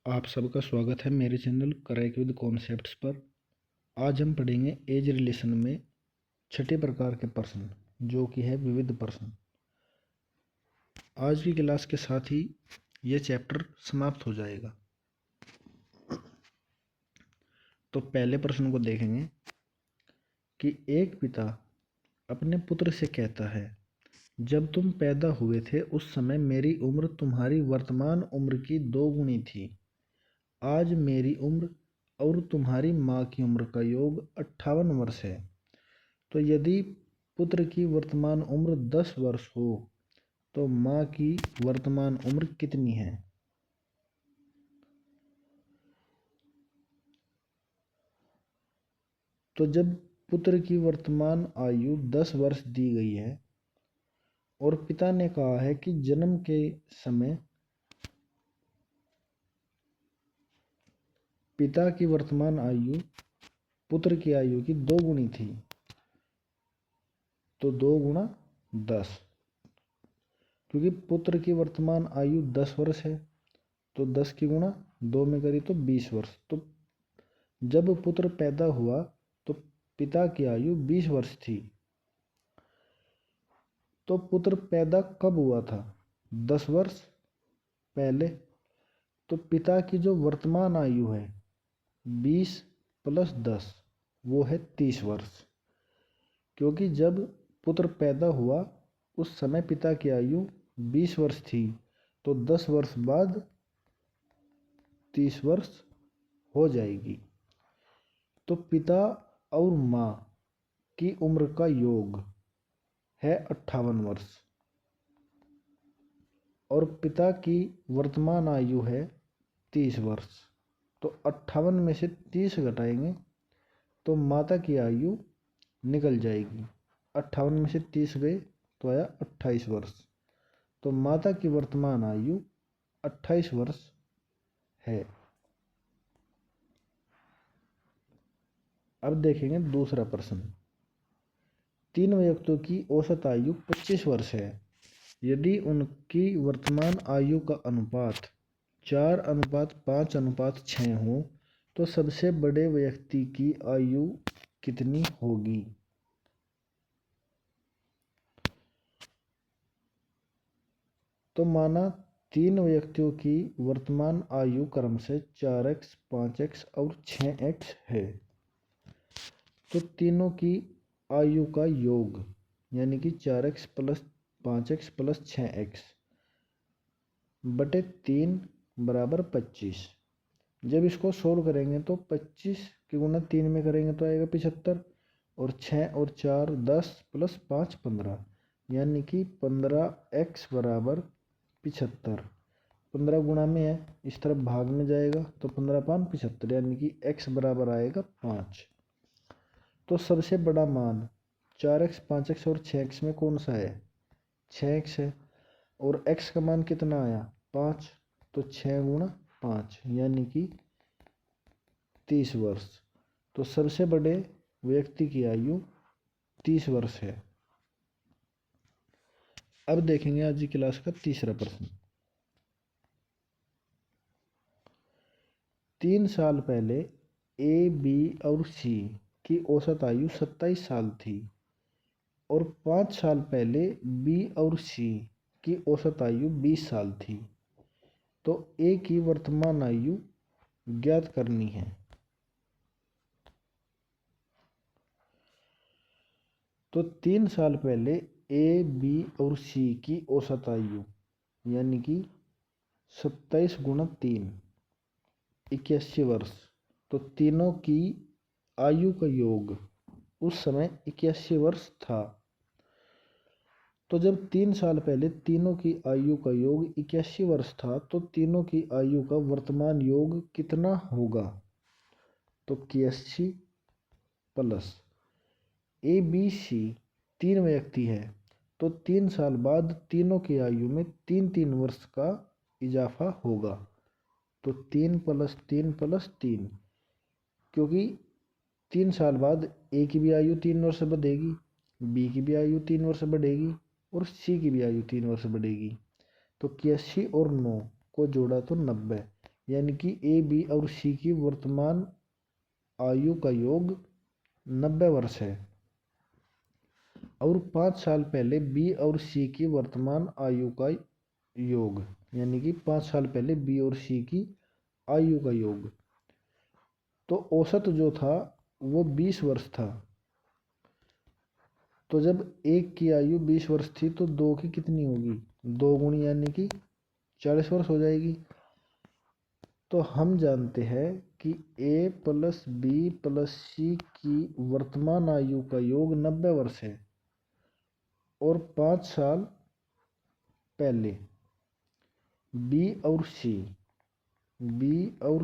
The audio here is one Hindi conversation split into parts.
आप सबका स्वागत है मेरे चैनल क्रैक विद कॉन्सेप्ट्स पर। आज हम पढ़ेंगे एज रिलेशन में छठे प्रकार के प्रश्न जो कि है विविध प्रश्न। आज की क्लास के साथ ही यह चैप्टर समाप्त हो जाएगा। तो पहले प्रश्न को देखेंगे कि एक पिता अपने पुत्र से कहता है, जब तुम पैदा हुए थे उस समय मेरी उम्र तुम्हारी वर्तमान उम्र की 2 गुनी थी। आज मेरी उम्र और तुम्हारी माँ की उम्र का योग 58 वर्ष है। तो यदि पुत्र की वर्तमान उम्र 10 वर्ष हो तो माँ की वर्तमान उम्र कितनी है? तो जब पुत्र की वर्तमान आयु 10 वर्ष दी गई है और पिता ने कहा है कि जन्म के समय पिता की वर्तमान आयु पुत्र की आयु की 2 गुनी थी, तो 2 गुणा 10, क्योंकि पुत्र की वर्तमान आयु 10 वर्ष है तो 10 की गुणा 2 में करी तो 20 वर्ष। तो जब पुत्र पैदा हुआ तो पिता की आयु 20 वर्ष थी। तो पुत्र पैदा कब हुआ था? 10 वर्ष पहले। तो पिता की जो वर्तमान आयु है 20 प्लस 10 वो है 30 वर्ष, क्योंकि जब पुत्र पैदा हुआ उस समय पिता की आयु 20 वर्ष थी, तो 10 वर्ष बाद 30 वर्ष हो जाएगी। तो पिता और माँ की उम्र का योग है 58 वर्ष और पिता की वर्तमान आयु है 30 वर्ष। तो 58 में से 30 घटाएंगे तो माता की आयु निकल जाएगी। 58 में से 30 गए तो आया 28 वर्ष। तो माता की वर्तमान आयु 28 वर्ष है। अब देखेंगे दूसरा प्रश्न। 3 व्यक्तियों की औसत आयु 25 वर्ष है। यदि उनकी वर्तमान आयु का अनुपात 4:5:6 हो तो सबसे बड़े व्यक्ति की आयु कितनी होगी? तो माना 3 व्यक्तियों की वर्तमान आयु क्रम से 4x, 5x और 6x है। तो तीनों की आयु का योग यानी कि 4x plus 5x plus 6x बटे 3 बराबर 25। जब इसको सोल्व करेंगे तो 25 की गुना 3 में करेंगे तो आएगा 75 और 6 और 4 10 प्लस 5 15, यानी कि 15x बराबर 75। 15 गुणा में है, इस तरफ भाग में जाएगा तो 15×5 75, यानी कि x बराबर आएगा 5। तो सबसे बड़ा मान 4x, 5x और 6x में कौन सा है? 6x है। और x का मान कितना आया? 5। तो 6 गुणा 5 यानी कि 30 वर्ष। तो सबसे बड़े व्यक्ति की आयु 30 वर्ष है। अब देखेंगे आज की क्लास का तीसरा प्रश्न। 3 साल पहले ए, बी और सी की औसत आयु 27 साल थी और 5 साल पहले बी और सी की औसत आयु 20 साल थी। तो ए की वर्तमान आयु ज्ञात करनी है। तो 3 साल पहले ए, बी और सी की औसत आयु यानी कि 27 गुणा 3 81 वर्ष। तो तीनों की आयु का योग उस समय 81 वर्ष था। तो जब 3 साल पहले तीनों की आयु का योग 81 वर्ष था तो तीनों की आयु का वर्तमान योग कितना होगा? तो 81 प्लस ए, बी, सी 3 व्यक्ति है तो 3 साल बाद तीनों की आयु में 3-3 वर्ष का इजाफा होगा। तो 3 + 3 + 3, क्योंकि 3 साल बाद ए की भी आयु 3 वर्ष बढ़ेगी, बी की भी आयु 3 वर्ष बढ़ेगी और सी की भी आयु 3 वर्ष बढ़ेगी। तो 81 और 9 को जोड़ा तो 90, यानी कि ए, बी और सी की वर्तमान आयु का योग 90 वर्ष है, और 5 साल पहले बी और सी की वर्तमान आयु का योग, यानी कि 5 साल पहले बी और सी की आयु का योग, तो औसत जो था वो 20 वर्ष था। तो जब एक की आयु 20 वर्ष थी तो दो की कितनी होगी, 2 गुणी यानी कि 40 वर्ष हो जाएगी। तो हम जानते हैं कि ए प्लस बी प्लस सी की वर्तमान आयु का योग 90 वर्ष है, और 5 साल पहले बी और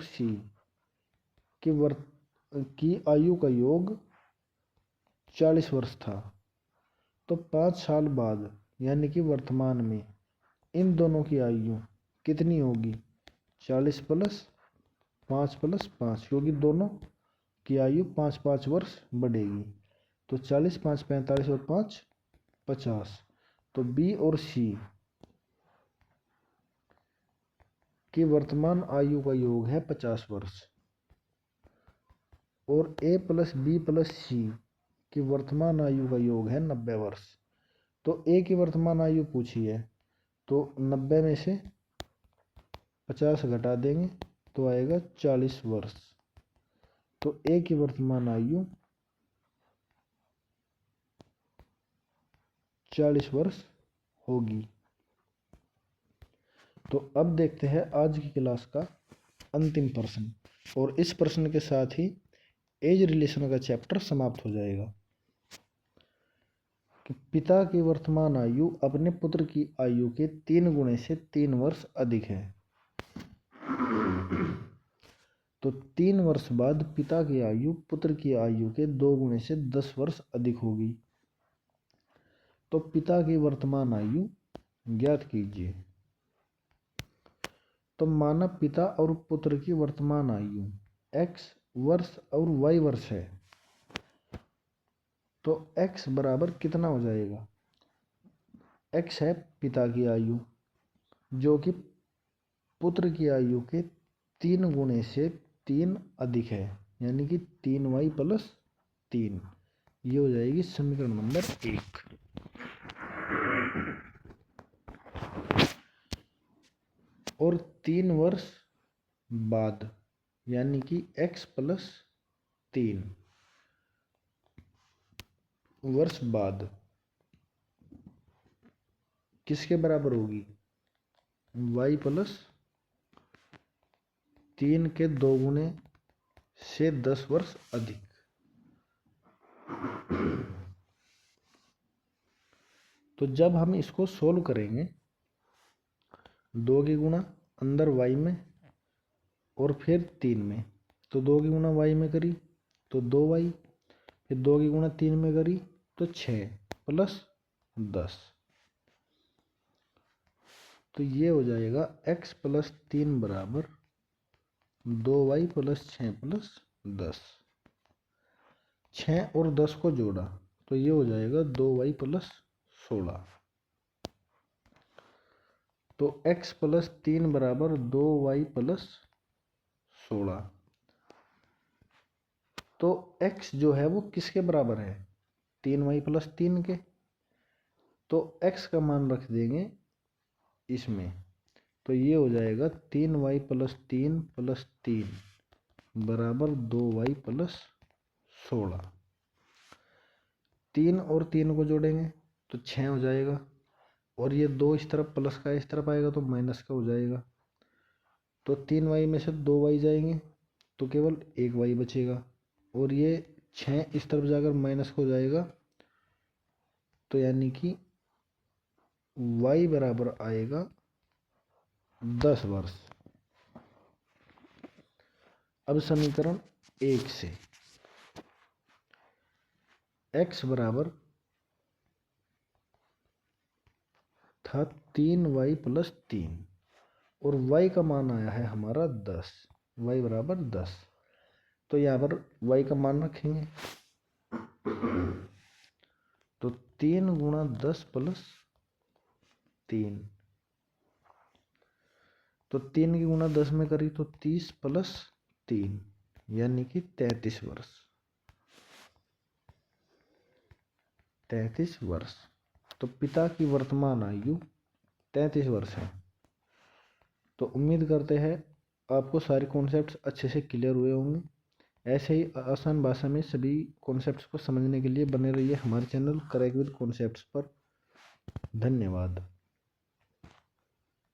सी की आयु का योग 40 वर्ष था। तो 5 साल बाद यानी कि वर्तमान में इन दोनों की आयु कितनी होगी, 40 प्लस 5 प्लस 5, क्योंकि दोनों की आयु 5-5 वर्ष बढ़ेगी। तो 40, 5 45 और 5 50। तो बी और सी की वर्तमान आयु का योग है 50 वर्ष, और ए प्लस बी प्लस सी की वर्तमान आयु का योग है 90 वर्ष। तो ए की वर्तमान आयु पूछी है, तो 90 में से 50 घटा देंगे तो आएगा 40 वर्ष। तो ए की वर्तमान आयु 40 वर्ष होगी। तो अब देखते हैं आज की क्लास का अंतिम प्रश्न, और इस प्रश्न के साथ ही एज रिलेशन का चैप्टर समाप्त हो जाएगा। कि पिता की वर्तमान आयु अपने पुत्र की आयु के 3 गुणे से 3 वर्ष अधिक है। तो 3 वर्ष बाद पिता की आयु पुत्र की आयु के 2 गुणे से 10 वर्ष अधिक होगी। तो पिता की वर्तमान आयु ज्ञात कीजिए। तो माना पिता और पुत्र की वर्तमान आयु x वर्ष और y वर्ष है, तो x बराबर कितना हो जाएगा, x है पिता की आयु जो कि पुत्र की आयु के 3 गुणे से 3 अधिक है, यानी कि 3y प्लस 3। ये हो जाएगी समीकरण नंबर 1। और 3 वर्ष बाद यानी कि x प्लस 3 वर्ष बाद किसके बराबर होगी, y प्लस 3 के 2 गुणे से 10 वर्ष अधिक। तो जब हम इसको सोल्व करेंगे, 2 की गुणा अंदर y में और फिर 3 में, तो 2 की गुणा y में करी तो 2y, फिर 2 की गुणा 3 में करी तो 6 प्लस 10। तो ये हो जाएगा x प्लस 3 बराबर 2y प्लस 6 प्लस 10। 6 और 10 को जोड़ा तो ये हो जाएगा 2y प्लस 16। तो x प्लस 3 बराबर 2y प्लस 16। तो x जो है वो किसके बराबर है, 3y प्लस 3 के। तो x का मान रख देंगे इसमें, तो ये हो जाएगा 3y प्लस 3 प्लस 3 बराबर 2y प्लस 16। 3 और 3 को जोड़ेंगे तो 6 हो जाएगा, और ये 2 इस तरफ प्लस का इस तरफ आएगा तो माइनस का हो जाएगा। तो 3y में से 2y जाएंगे तो केवल 1y बचेगा, और ये 6 इस तरफ जाकर माइनस हो जाएगा, तो यानी कि y बराबर आएगा 10 वर्ष। अब समीकरण 1 से x बराबर था 3y प्लस 3, और y का मान आया है हमारा 10, y बराबर 10। तो यहाँ पर y का मान रखेंगे, तो 3 गुणा 10 प्लस 3, तो 3 की गुणा 10 में करी तो 30 प्लस 3 यानी कि 33 वर्ष। 33 वर्ष। तो पिता की वर्तमान आयु 33 वर्ष है। तो उम्मीद करते हैं आपको सारे कॉन्सेप्ट्स अच्छे से क्लियर हुए होंगे। ऐसे ही आसान भाषा में सभी कॉन्सेप्ट्स को समझने के लिए बने रहिए हमारे चैनल करेक्ट विद कॉन्सेप्ट्स पर। धन्यवाद।